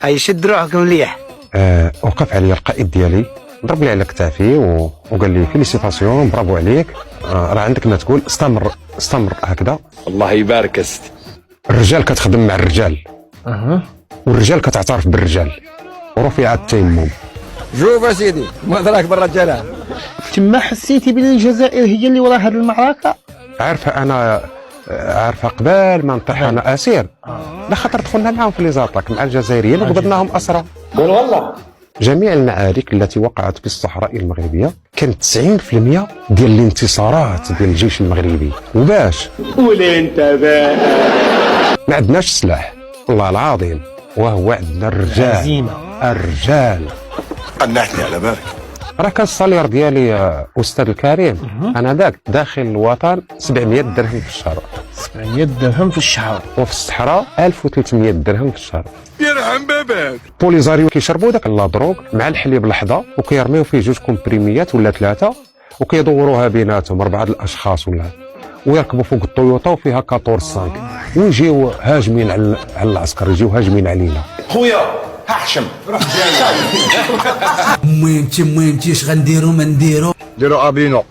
يشد روحكم مليح. وقف عليا القائد ديالي، ضرب لي على كتافي وقال لي فيليسيتاسيون، برافو عليك، راه عندك ما تقول، استمر هكذا. الله يبارك ست. الرجال كتخدم مع الرجال، والرجال كتعترف بالرجال، ورفع التيمم. شوف اسيدي ما دراك بالرجاله. تما حسيتي بلي الجزائر هي اللي وراء هذه المعركه؟ عارفه قبل ما نطيح انا اسير، لا خاطر دخلنا معاهم في لي زاطاك مع الجزائريين وقبضناهم اسرى. قول والله. جميع المعارك التي وقعت في الصحراء المغربيه كانت 90% ديال الانتصارات ديال الجيش المغربي. وباش قول انت بقى. ما عندناش سلاح والله العظيم، وهو عندنا الرجال. الرجال قنعتني على بالك. راه كان الصالير ديالي استاذ الكريم انا ذاك داخل الوطن 700 درهم في الشهر. 700 درهم في الشهر، وفي الصحراء 1300 درهم في الشهر. يرحم باباك. بوليزاريو كيشربوا داك اللادروك مع الحليب لحظه، وكيرميو فيه 2 كومبريميات ولا 3، وكيدوروها بيناتهم 4 الاشخاص ولا، ويركبوا فوق الطويوطه وفيها 14 ويجيو هاجمين على العسكر، يجيو هاجمين علينا. خويا هحشم روح وين تمشي غنديرو ما نديرو ديروا ابينو.